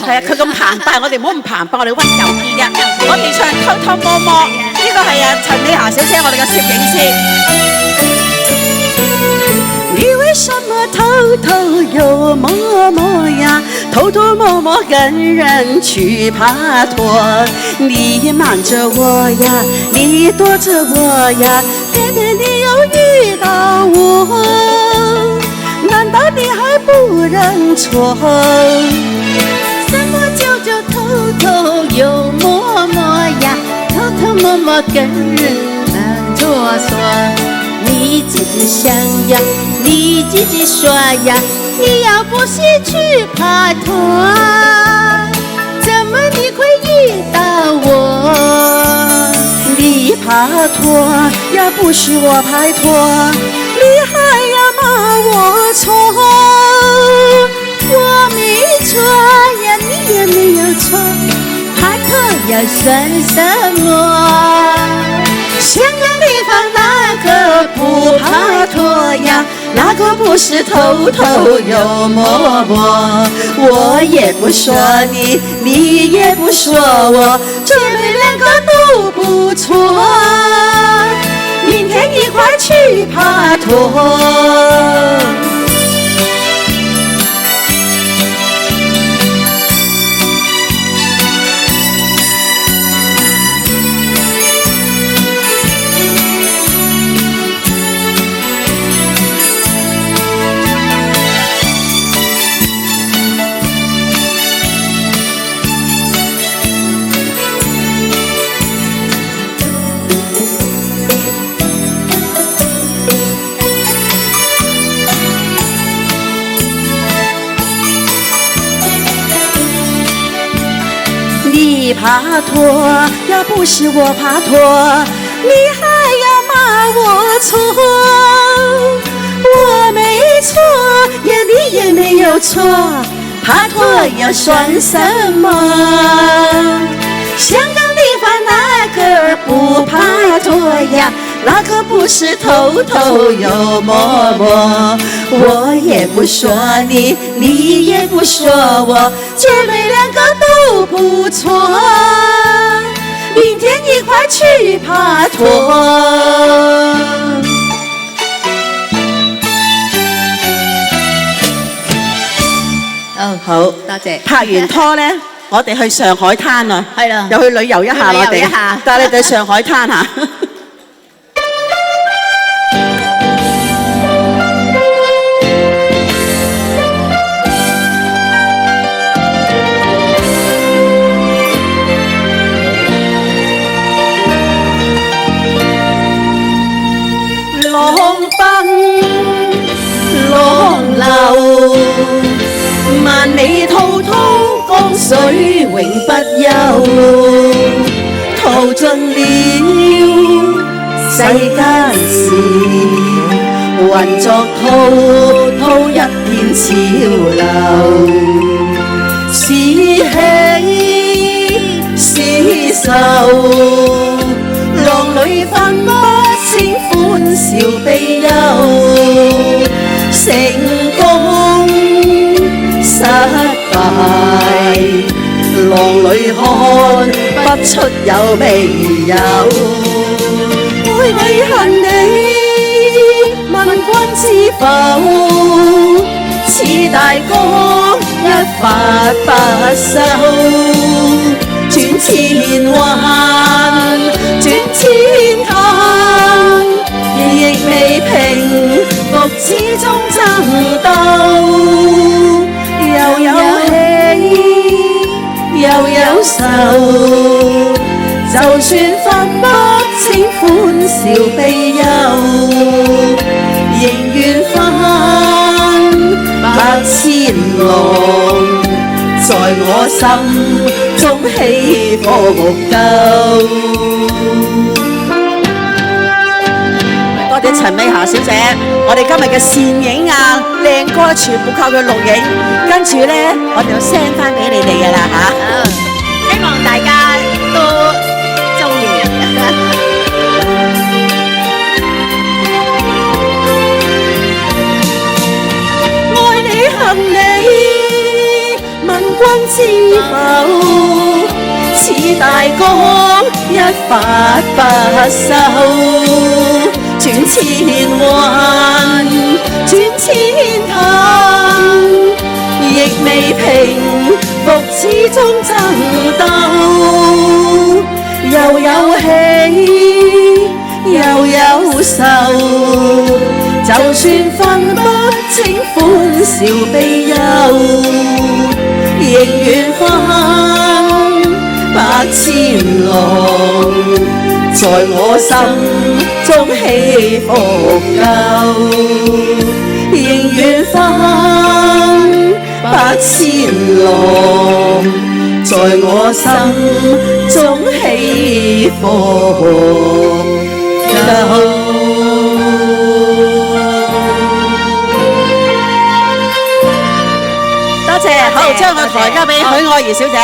係啊，佢咁澎湃，我哋唔好咁澎湃，我哋溫柔啲嘅。我哋唱偷偷摸摸，呢個係啊陳美霞小姐，我哋嘅攝影師。你為什麼偷偷又摸摸呀？偷偷摸摸跟人去拍拖，你瞞着我呀，你躲着我呀，偏偏你又遇到我，難道你還不認錯？什麼叫做偷偷又摸摸呀？偷偷摸摸跟人做說。你自己想呀，你自己說呀，你要不是去拍拖，怎麼你會遇到我？你拍拖，要不是我拍拖，你還要罵我錯，我沒錯呀，你也沒有錯，拍拖要算什麼？香港地方哪個不拍拖呀？哪個不是偷偷又摸摸？我也不說你，你也不說我，姐妹兩個都不錯，明天一塊去拍拖。你拍拖，要不是我拍拖，你還要罵我錯，我沒錯呀，你也沒有錯，拍拖要算什麼？香港地方哪個不拍拖呀？哪個不是偷偷又摸摸？我也不說你，你也不說我，姐妹兩個都不錯，明天一塊去拍拖。好，多謝。拍完拖呢，我哋去上海灘啊，係啦，又去旅遊一下我哋，帶你哋上海灘嚇。萬里滔滔江水永不休，淘盡了世間事，混作滔滔一片潮流，是喜是愁，浪裏分不清歡笑悲憂，成功失敗，浪裏看不出有未有。愛你恨你，問君知否？似大江一發不收，轉千彎，轉千灘，亦未平復，始終爭鬥。又有喜又有愁，就算分不清歡笑悲憂，仍願翻百千浪，在我心中起伏夠。多謝陳美霞小姐，我哋今日嘅倩影啊、靚歌全部靠佢錄影，跟住咧我哋要 send 翻俾你哋㗎啦嚇。希望大家都中意。愛你恨你，問君知是否似大江一發不收，轉千彎，轉千灘，亦未平復，始終爭鬥，又有喜又有愁，就算分不清歡笑悲憂，仍願翻百千浪，在我心中起伏夠，仍願翻百千浪，在我心中起伏夠。多謝，好，將個台交俾許愛怡小姐。